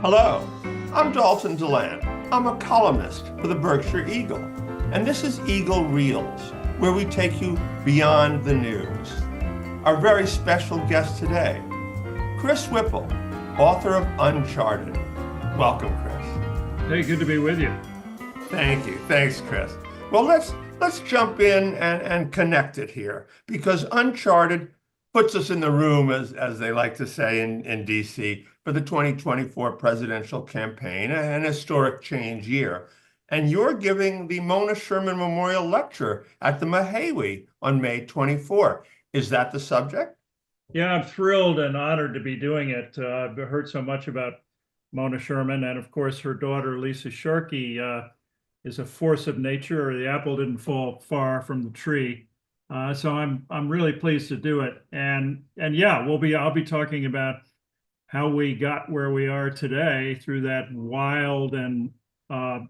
Hello, I'm Dalton Delan. I'm a columnist for the Berkshire Eagle, and this is Eagle Reels, where we take you beyond the news. Our very special guest today, Chris Whipple, author of Uncharted. Welcome, Chris. Hey, good to be with you. Thank you. Thanks, Chris. Well, let's jump in and connect it here, because Uncharted puts us in the room, as they like to say in DC, for the 2024 presidential campaign, an historic change year. And you're giving the Mona Sherman Memorial Lecturer at the Mahaiwe on May 24. Is that the subject? Yeah, I'm thrilled and honored to be doing it. I've heard so much about Mona Sherman, and of course, her daughter, Lisa Sharkey, is a force of nature, or the apple didn't fall far from the tree. So I'm really pleased to do it. And yeah, I'll be talking about how we got where we are today through that wild and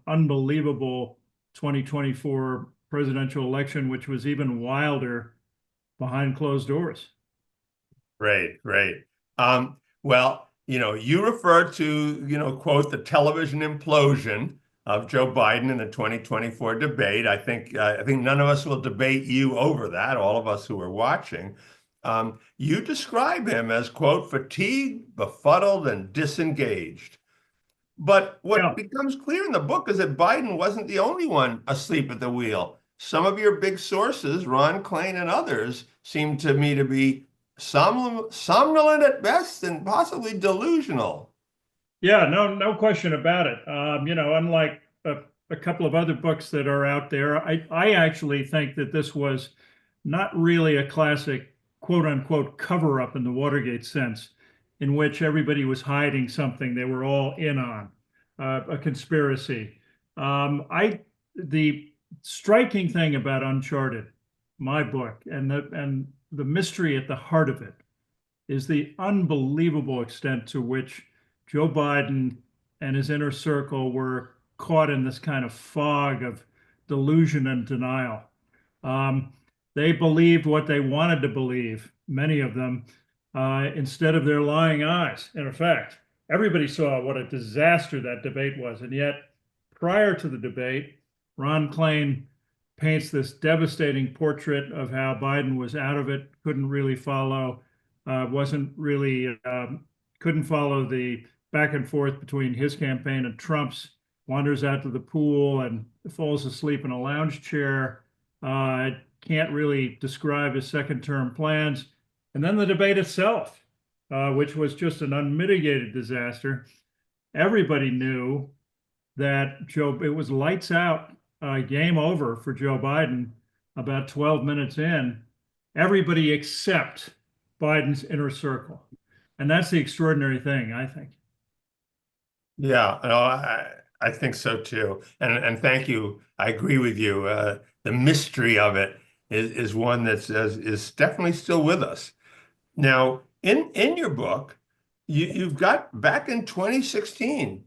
unbelievable 2024 presidential election, which was even wilder behind closed doors. Great. Well, you referred to, quote, the television implosion of Joe Biden in the 2024 debate. I think none of us will debate you over that, all of us who are watching. You describe him as, quote, fatigued, befuddled, and disengaged. But what becomes clear in the book is that Biden wasn't the only one asleep at the wheel. Some of your big sources, Ron Klain and others, seem to me to be somnolent at best and possibly delusional. Yeah, no question about it. Unlike a couple of other books that are out there, I actually think that this was not really a classic quote unquote cover up in the Watergate sense, in which everybody was hiding something they were all in on, a conspiracy. The striking thing about Uncharted, my book, and the mystery at the heart of it is the unbelievable extent to which Joe Biden and his inner circle were caught in this kind of fog of delusion and denial. They believed what they wanted to believe, many of them, instead of their lying eyes. In effect, everybody saw what a disaster that debate was. And yet, prior to the debate, Ron Klain paints this devastating portrait of how Biden was out of it, couldn't really follow, couldn't follow the back and forth between his campaign and Trump's, wanders out to the pool and falls asleep in a lounge chair, can't really describe his second term plans. And then the debate itself, which was just an unmitigated disaster. Everybody knew that it was lights out, game over for Joe Biden about 12 minutes in, everybody except Biden's inner circle. And that's the extraordinary thing, I think. Yeah, no, I think so too. And thank you. I agree with you. The mystery of it is one that is definitely still with us. Now, in your book, you've got back in 2016,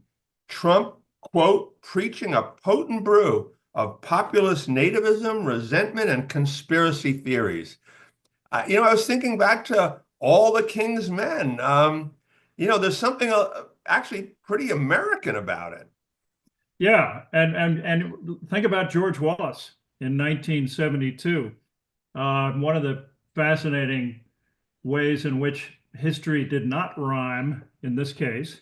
Trump, quote, preaching a potent brew of populist nativism, resentment, and conspiracy theories. I was thinking back to All the King's Men. There's something actually pretty American about it. Yeah, and think about George Wallace in 1972. One of the fascinating ways in which history did not rhyme in this case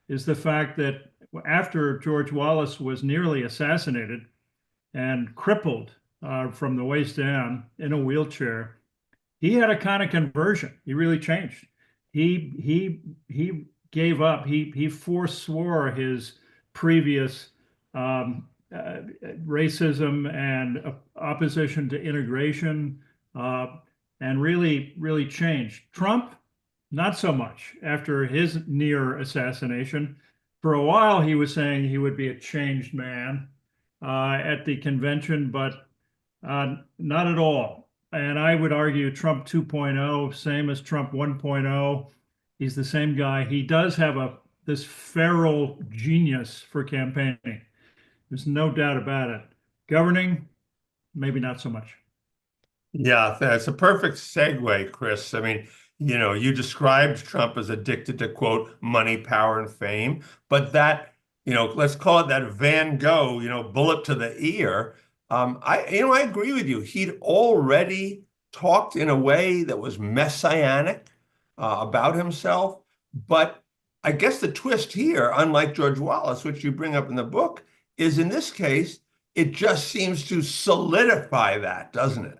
is the fact that after George Wallace was nearly assassinated and crippled from the waist down in a wheelchair, he had a kind of conversion. He really changed. He gave up. He forswore his previous racism and opposition to integration, and really changed. Trump, not so much. After his near assassination, for a while he was saying he would be a changed man at the convention, but not at all. And I would argue Trump 2.0, same as Trump 1.0. He's the same guy. He does have this feral genius for campaigning. There's no doubt about it. Governing, maybe not so much. Yeah, that's a perfect segue, Chris. I mean, You described Trump as addicted to, quote, money, power, and fame, but that, let's call it that Van Gogh, bullet to the ear. I agree with you. He'd already talked in a way that was messianic about himself. But I guess the twist here, unlike George Wallace, which you bring up in the book, is in this case, it just seems to solidify that, doesn't it?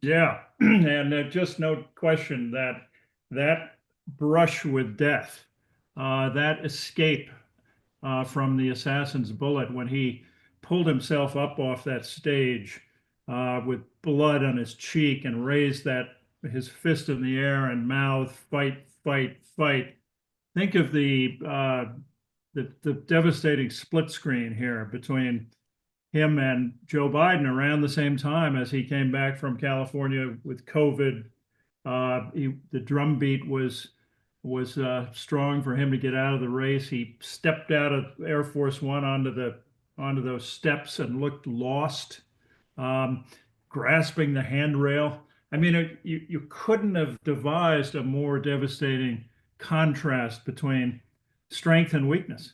Yeah, and just no question that that brush with death, that escape from the assassin's bullet when he pulled himself up off that stage with blood on his cheek and raised his fist in the air and mouth, fight, fight, fight. Think of the devastating split screen here between him and Joe Biden around the same time as he came back from California with COVID. The drumbeat was strong for him to get out of the race. He stepped out of Air Force One onto those steps and looked lost, grasping the handrail. I mean, you couldn't have devised a more devastating contrast between strength and weakness.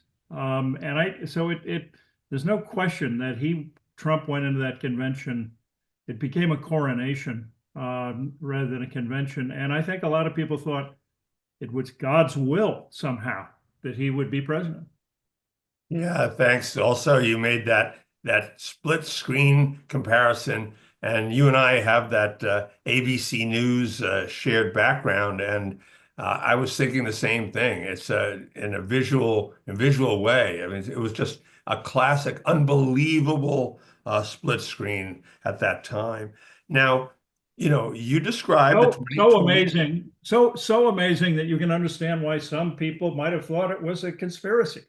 There's no question that Trump went into that convention. It became a coronation rather than a convention. And I think a lot of people thought it was God's will somehow that he would be president. Yeah, thanks. Also, you made that split screen comparison, and you and I have that ABC News shared background, and I was thinking the same thing. It's in a visual way. I mean, it was just a classic, unbelievable split screen at that time. Now, you described the So 2020. amazing, so amazing that you can understand why some people might have thought it was a conspiracy,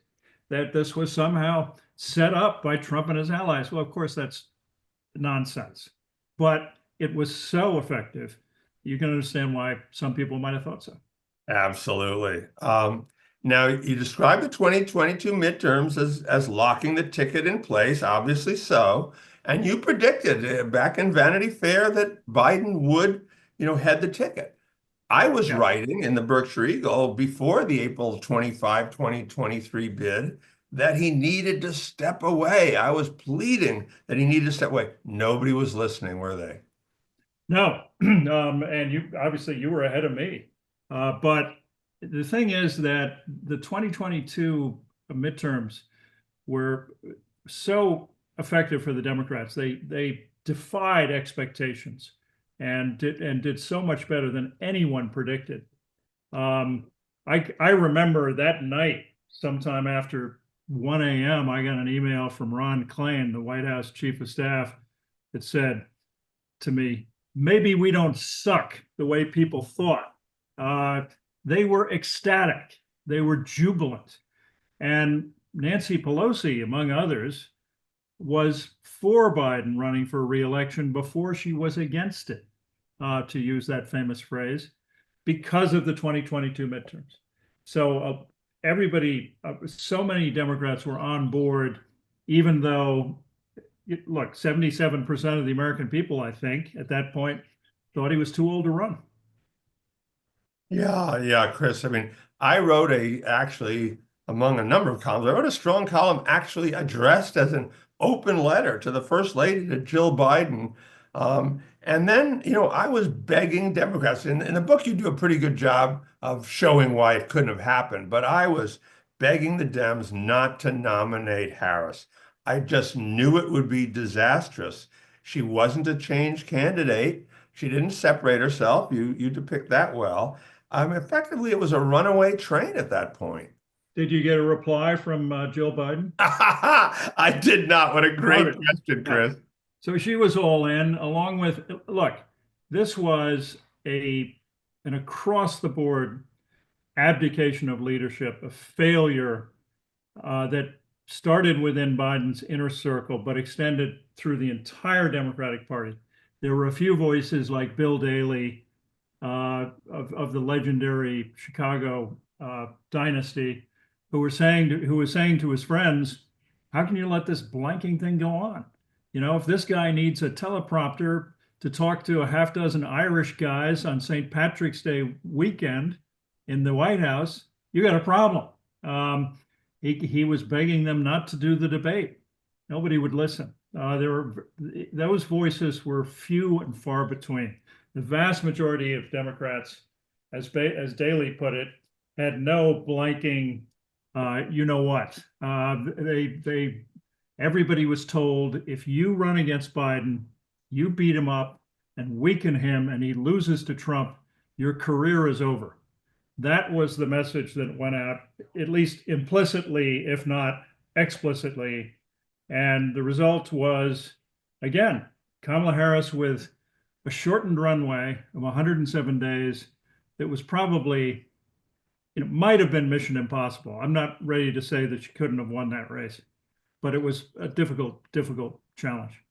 that this was somehow set up by Trump and his allies. Well, of course, that's nonsense, but it was so effective. You can understand why some people might have thought so. Absolutely. Now, you described the 2022 midterms as locking the ticket in place, obviously so. And you predicted back in Vanity Fair that Biden would, head the ticket. I was Yeah. writing in the Berkshire Eagle before the April 25, 2023 bid that he needed to step away. I was pleading that he needed to step away. Nobody was listening, were they? No, and you were ahead of me. But the thing is that the 2022 midterms were so effective for the Democrats. They defied expectations and did so much better than anyone predicted. I remember that night, sometime after 1 a.m., I got an email from Ron Klain, the White House chief of staff, that said to me, maybe we don't suck the way people thought. They were ecstatic. They were jubilant. And Nancy Pelosi, among others, was for Biden running for re-election before she was against it, to use that famous phrase, because of the 2022 midterms. So so many Democrats were on board, even though, look, 77% of the American people, I think, at that point, thought he was too old to run. Yeah, Chris. I mean, I wrote actually, among a number of columns, I wrote a strong column actually addressed as an open letter to the First Lady, to Jill Biden. And then, I was begging Democrats. In the book, you do a pretty good job of showing why it couldn't have happened. But I was begging the Dems not to nominate Harris. I just knew it would be disastrous. She wasn't a change candidate. She didn't separate herself. You depict that well. Effectively, it was a runaway train at that point. Did you get a reply from Jill Biden? I did not. What a great question, Chris. So she was all in, along with, look, this was an across the board abdication of leadership, a failure that started within Biden's inner circle, but extended through the entire Democratic Party. There were a few voices like Bill Daley of the legendary Chicago dynasty who was saying to his friends, how can you let this blanking thing go on? If this guy needs a teleprompter, to talk to a half dozen Irish guys on St. Patrick's Day weekend in the White House, you got a problem. He was begging them not to do the debate. Nobody would listen. Those voices were few and far between. The vast majority of Democrats, as Daley put it, had no blanking, you know what. Everybody was told, if you run against Biden, you beat him up and weaken him, and he loses to Trump, your career is over. That was the message that went out, at least implicitly, if not explicitly. And the result was, again, Kamala Harris with a shortened runway of 107 days that was probably, it might have been mission impossible. I'm not ready to say that she couldn't have won that race, but it was a difficult challenge.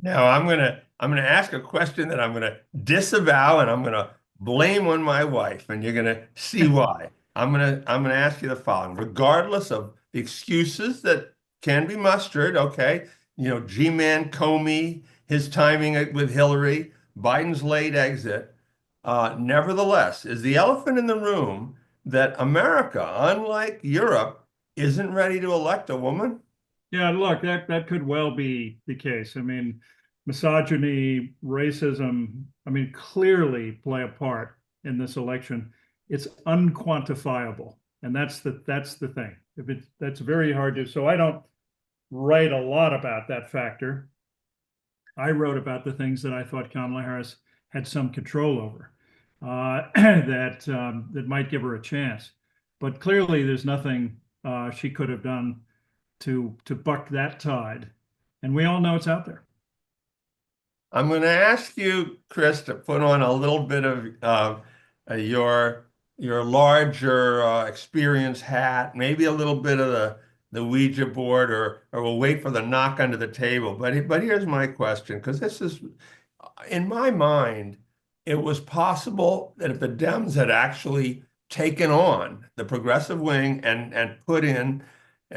Now I'm gonna ask a question that I'm gonna disavow, and I'm gonna blame on my wife, and you're gonna see why. I'm gonna ask you the following: regardless of the excuses that can be mustered, okay, G-Man Comey, his timing with Hillary, Biden's late exit. Nevertheless, is the elephant in the room that America, unlike Europe, isn't ready to elect a woman? Yeah, look, that could well be the case. I mean, misogyny, racism, clearly play a part in this election. It's unquantifiable, and that's the thing. That's very hard to. So I don't write a lot about that factor. I wrote about the things that I thought Kamala Harris had some control over, that might give her a chance. But clearly, there's nothing she could have done to buck that tide, and we all know it's out there. I'm going to ask you, Chris, to put on a little bit of your larger experience hat, maybe a little bit of the Ouija board, or we'll wait for the knock under the table. But here's my question, because this is, in my mind, it was possible that if the Dems had actually taken on the progressive wing and put in,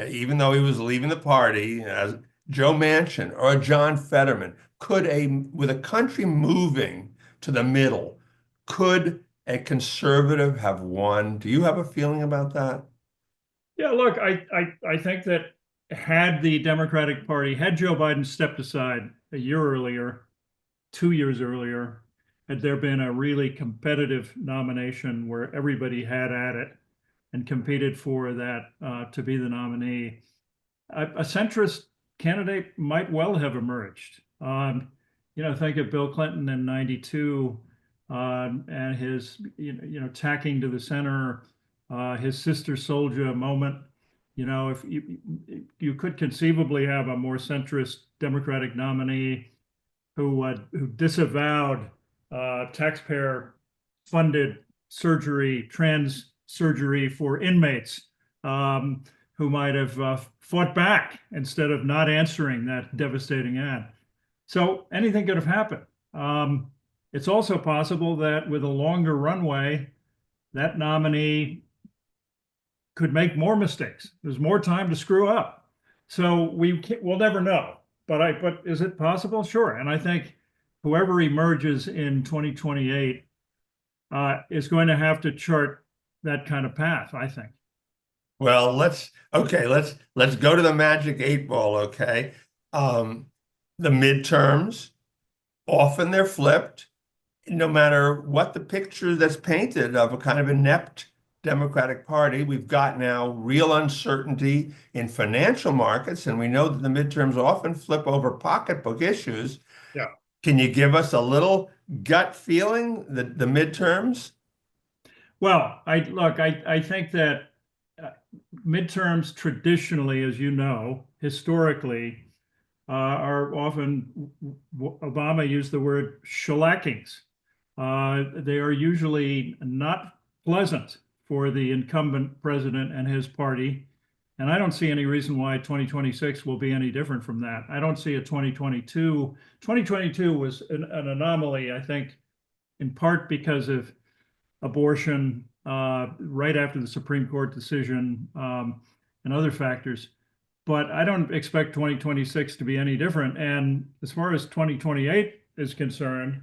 even though he was leaving the party, as Joe Manchin or John Fetterman, with a country moving to the middle, could a conservative have won? Do you have a feeling about that? Yeah, look, I think that had the Democratic Party, had Joe Biden stepped aside a year earlier, 2 years earlier, had there been a really competitive nomination where everybody had at it and competed for that to be the nominee, a centrist candidate might well have emerged. Think of Bill Clinton in '92 and his, tacking to the center, his Sister Souljah moment. If you could conceivably have a more centrist Democratic nominee who disavowed taxpayer-funded surgery, trans surgery for inmates, who might have fought back instead of not answering that devastating ad. So anything could have happened. It's also possible that with a longer runway, that nominee could make more mistakes. There's more time to screw up. So we'll never know. But is it possible? Sure. And I think whoever emerges in 2028 is going to have to chart that kind of path, I think. Well, let's go to the magic 8 ball, okay? The midterms, often they're flipped, no matter what the picture that's painted of a kind of inept Democratic Party. We've got now real uncertainty in financial markets, and we know that the midterms often flip over pocketbook issues. Yeah. Can you give us a little gut feeling, the midterms? Well, I think that midterms traditionally, as you know, historically, are often, Obama used the word shellackings. They are usually not pleasant for the incumbent president and his party. And I don't see any reason why 2026 will be any different from that. I don't see a 2022. 2022 was an anomaly, I think, in part because of abortion right after the Supreme Court decision and other factors. But I don't expect 2026 to be any different. And as far as 2028 is concerned,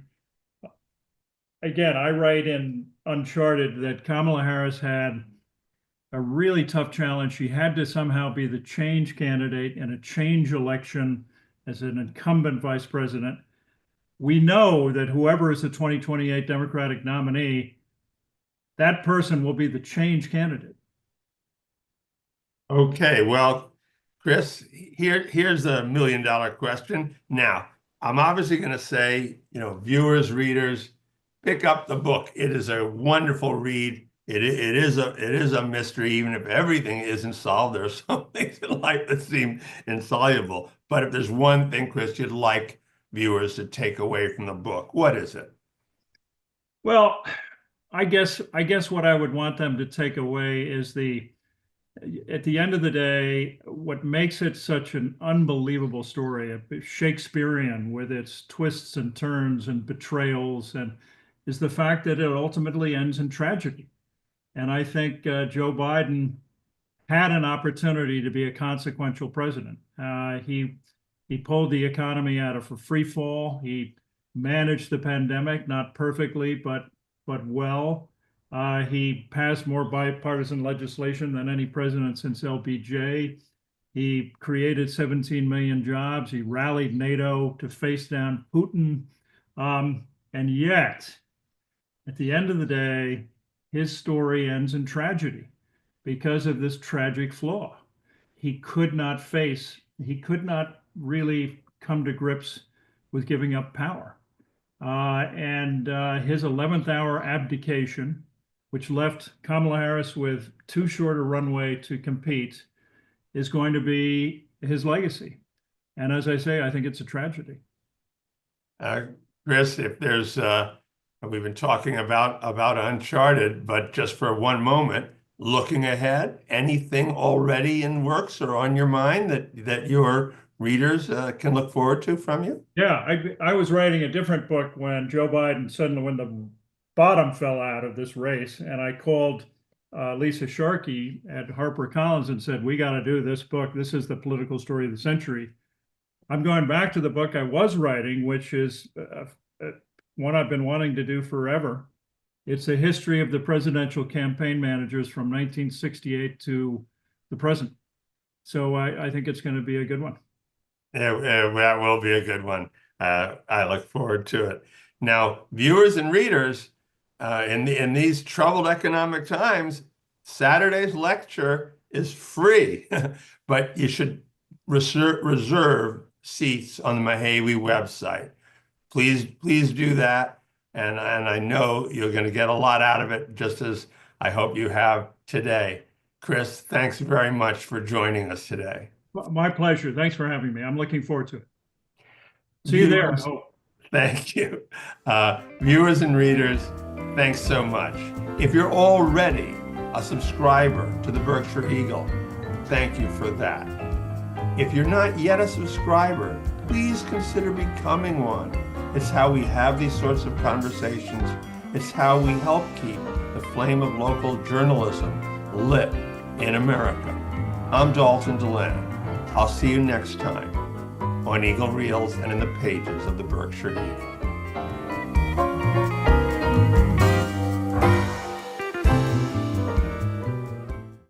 again, I write in Uncharted that Kamala Harris had a really tough challenge. She had to somehow be the change candidate in a change election as an incumbent vice president. We know that whoever is the 2028 Democratic nominee, that person will be the change candidate. Okay, well, Chris, here's a $1 million question. Now, I'm obviously going to say, viewers, readers, pick up the book. It is a wonderful read. It is a mystery, even if everything isn't solved. There are some things in life that seem insoluble. But if there's one thing, Chris, you'd like viewers to take away from the book, what is it? Well, I guess what I would want them to take away is at the end of the day, what makes it such an unbelievable story, Shakespearean with its twists and turns and betrayals, and is the fact that it ultimately ends in tragedy. And I think Joe Biden had an opportunity to be a consequential president. He pulled the economy out of a free fall. He managed the pandemic, not perfectly, but well. He passed more bipartisan legislation than any president since LBJ. He created 17 million jobs. He rallied NATO to face down Putin. And yet, at the end of the day, his story ends in tragedy because of this tragic flaw. He could not really come to grips with giving up power. And his 11th hour abdication, which left Kamala Harris with too short a runway to compete, is going to be his legacy. And as I say, I think it's a tragedy. Chris, if there's we've been talking about Uncharted, but just for one moment, looking ahead, anything already in works or on your mind that your readers can look forward to from you? Yeah, I was writing a different book when Joe Biden suddenly, when the bottom fell out of this race, and I called Lisa Sharkey at Harper Collins and said, we got to do this book. This is the political story of the century. I'm going back to the book I was writing, which is one I've been wanting to do forever. It's a history of the presidential campaign managers from 1968 to the present. So I think it's going to be a good one. Yeah, that will be a good one. I look forward to it. Now, viewers and readers, in these troubled economic times, Saturday's lecture is free, but you should reserve seats on the Mahaiwe website. Please do that. And I know you're going to get a lot out of it, just as I hope you have today. Chris, thanks very much for joining us today. My pleasure. Thanks for having me. I'm looking forward to it. See you there. I hope. Thank you. Viewers and readers, thanks so much. If you're already a subscriber to the Berkshire Eagle, thank you for that. If you're not yet a subscriber, please consider becoming one. It's how we have these sorts of conversations. It's how we help keep the flame of local journalism lit in America. I'm Dalton Delan. I'll see you next time on Eagle Reels and in the pages of the Berkshire Eagle.